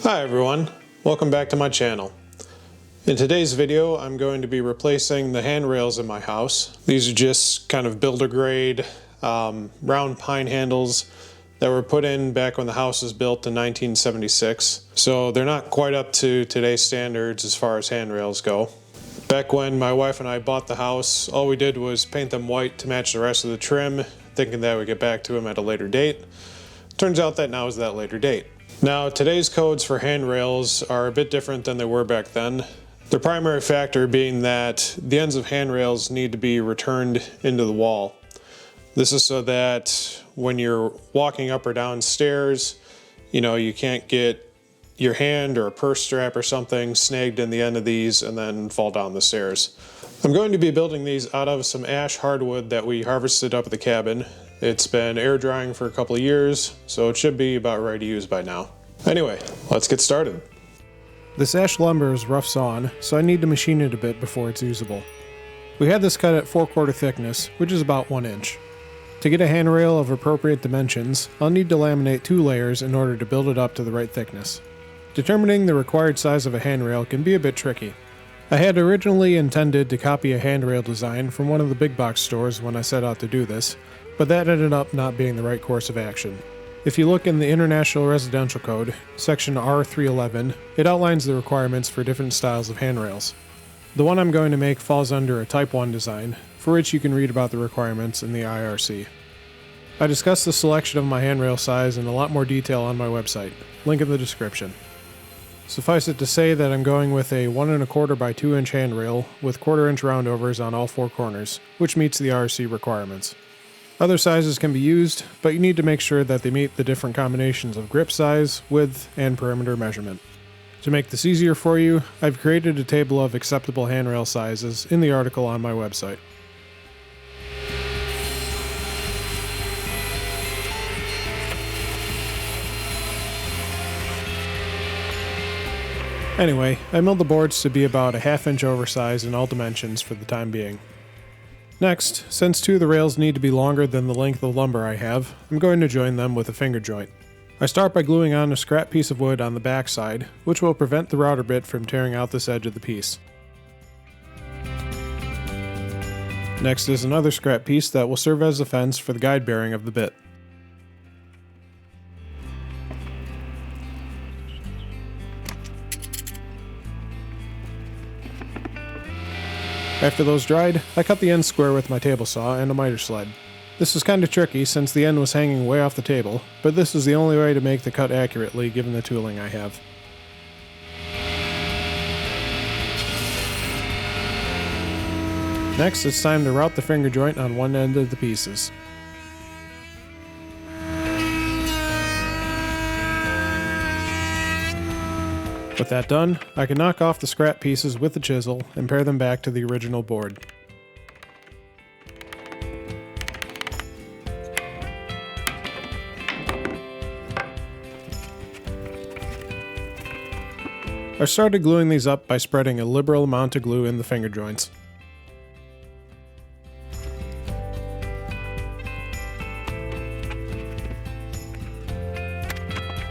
Hi everyone, welcome back to my channel. In today's video I'm going to be replacing the handrails in my house. These are just kind of builder grade round pine handles that were put in back when the house was built in 1976. So they're not quite up to today's standards as far as handrails go. Back when my wife and I bought the house, all we did was paint them white to match the rest of the trim, thinking that we'd get back to them at a later date. Turns out that now is that later date. Now, today's codes for handrails are a bit different than they were back then. The primary factor being that the ends of handrails need to be returned into the wall. This is so that when you're walking up or down stairs, you can't get your hand or a purse strap or something snagged in the end of these and then fall down the stairs. I'm going to be building these out of some ash hardwood that we harvested up at the cabin. It's been air drying for a couple of years, so it should be about ready to use by now. Anyway, let's get started. This ash lumber is rough sawn, so I need to machine it a bit before it's usable. We had this cut at 4/4 thickness, which is about 1 inch. To get a handrail of appropriate dimensions, I'll need to laminate 2 layers in order to build it up to the right thickness. Determining the required size of a handrail can be a bit tricky. I had originally intended to copy a handrail design from one of the big box stores when I set out to do this, but that ended up not being the right course of action. If you look in the International Residential Code, section R311, it outlines the requirements for different styles of handrails. The one I'm going to make falls under a Type 1 design, for which you can read about the requirements in the IRC. I discussed the selection of my handrail size in a lot more detail on my website, link in the description. Suffice it to say that I'm going with a 1 1/4 by 2 inch handrail with 1/4 inch roundovers on all 4 corners, which meets the IRC requirements. Other sizes can be used, but you need to make sure that they meet the different combinations of grip size, width, and perimeter measurement. To make this easier for you, I've created a table of acceptable handrail sizes in the article on my website. Anyway, I milled the boards to be about a 1/2 inch oversized in all dimensions for the time being. Next, since 2 of the rails need to be longer than the length of lumber I have, I'm going to join them with a finger joint. I start by gluing on a scrap piece of wood on the back side, which will prevent the router bit from tearing out this edge of the piece. Next is another scrap piece that will serve as a fence for the guide bearing of the bit. After those dried, I cut the end square with my table saw and a miter sled. This was kind of tricky since the end was hanging way off the table, but this is the only way to make the cut accurately given the tooling I have. Next, it's time to route the finger joint on one end of the pieces. With that done, I can knock off the scrap pieces with the chisel and pair them back to the original board. I started gluing these up by spreading a liberal amount of glue in the finger joints.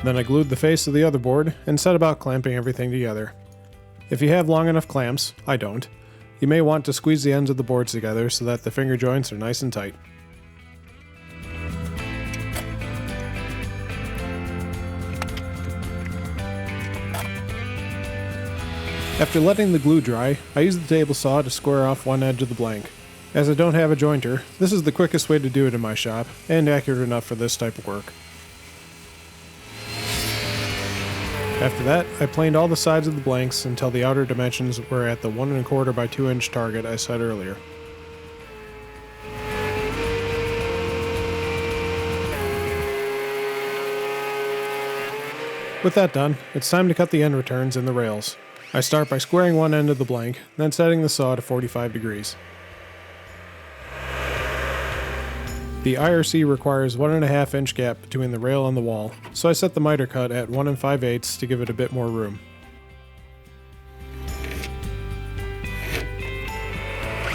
Then I glued the face of the other board and set about clamping everything together. If you have long enough clamps, I don't, you may want to squeeze the ends of the boards together so that the finger joints are nice and tight. After letting the glue dry, I used the table saw to square off one edge of the blank. As I don't have a jointer, this is the quickest way to do it in my shop, and accurate enough for this type of work. After that, I planed all the sides of the blanks until the outer dimensions were at the 1 1/4 by 2 inch target I said earlier. With that done, it's time to cut the end returns in the rails. I start by squaring one end of the blank, then setting the saw to 45 degrees. The IRC requires 1 1/2 inch gap between the rail and the wall, so I set the miter cut at 1 5/8 to give it a bit more room.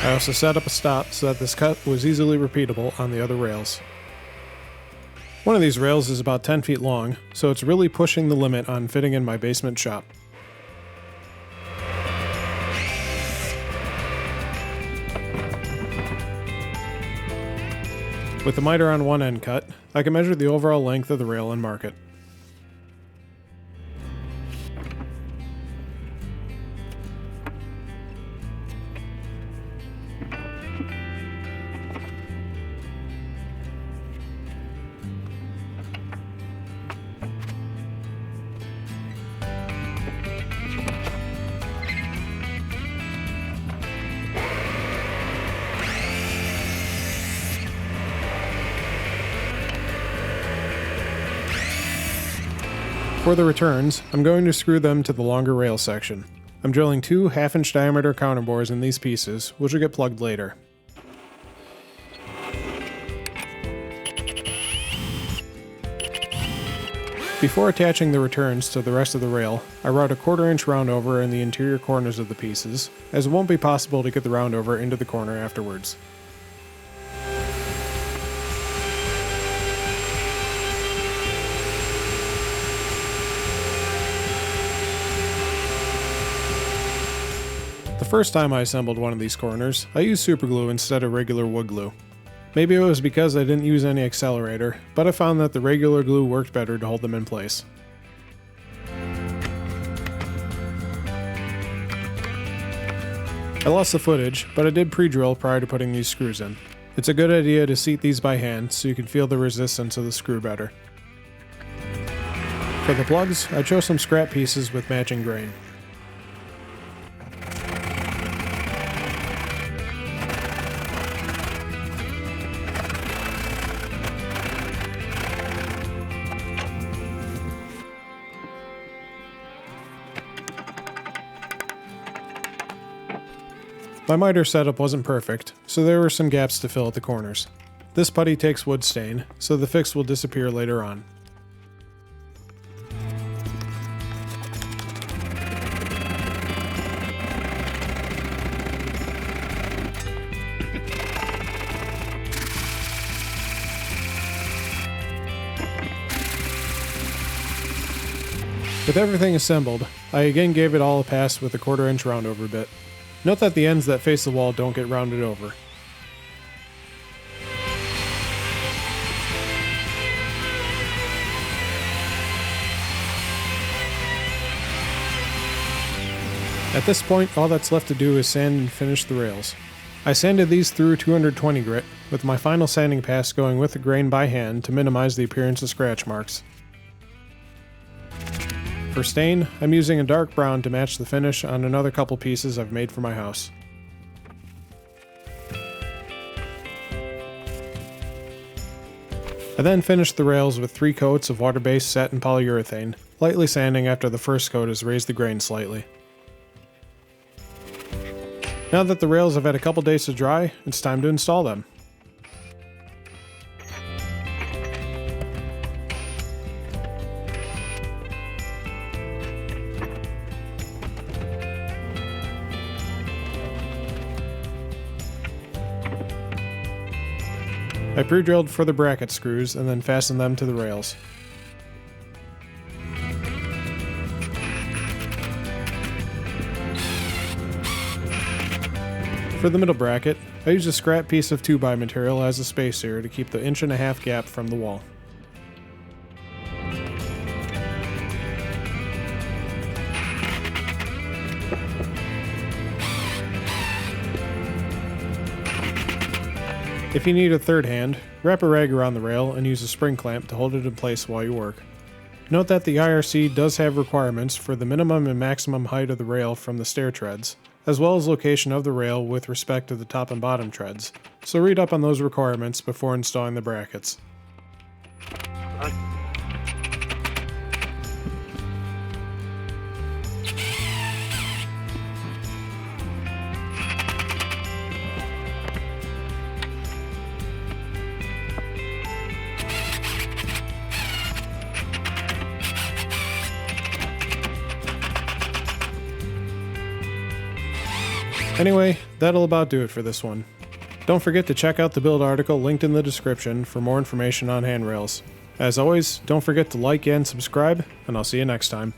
I also set up a stop so that this cut was easily repeatable on the other rails. One of these rails is about 10 feet long, so it's really pushing the limit on fitting in my basement shop. With the miter on one end cut, I can measure the overall length of the rail and mark it. For the returns, I'm going to screw them to the longer rail section. I'm drilling 2 half-inch diameter counterbores in these pieces, which will get plugged later. Before attaching the returns to the rest of the rail, I route a 1/4 inch roundover in the interior corners of the pieces, as it won't be possible to get the roundover into the corner afterwards. The first time I assembled one of these corners, I used superglue instead of regular wood glue. Maybe it was because I didn't use any accelerator, but I found that the regular glue worked better to hold them in place. I lost the footage, but I did pre-drill prior to putting these screws in. It's a good idea to seat these by hand so you can feel the resistance of the screw better. For the plugs, I chose some scrap pieces with matching grain. My miter setup wasn't perfect, so there were some gaps to fill at the corners. This putty takes wood stain, so the fix will disappear later on. With everything assembled, I again gave it all a pass with a 1/4 inch roundover bit. Note that the ends that face the wall don't get rounded over. At this point, all that's left to do is sand and finish the rails. I sanded these through 220 grit, with my final sanding pass going with the grain by hand to minimize the appearance of scratch marks. For stain, I'm using a dark brown to match the finish on another couple pieces I've made for my house. I then finished the rails with 3 coats of water-based satin polyurethane, lightly sanding after the first coat has raised the grain slightly. Now that the rails have had a couple days to dry, it's time to install them. I pre-drilled for the bracket screws and then fastened them to the rails. For the middle bracket, I used a scrap piece of 2x material as a spacer to keep the 1.5 inch gap from the wall. If you need a third hand, wrap a rag around the rail and use a spring clamp to hold it in place while you work. Note that the IRC does have requirements for the minimum and maximum height of the rail from the stair treads, as well as location of the rail with respect to the top and bottom treads, so read up on those requirements before installing the brackets. Anyway, that'll about do it for this one. Don't forget to check out the build article linked in the description for more information on handrails. As always, don't forget to like and subscribe, and I'll see you next time.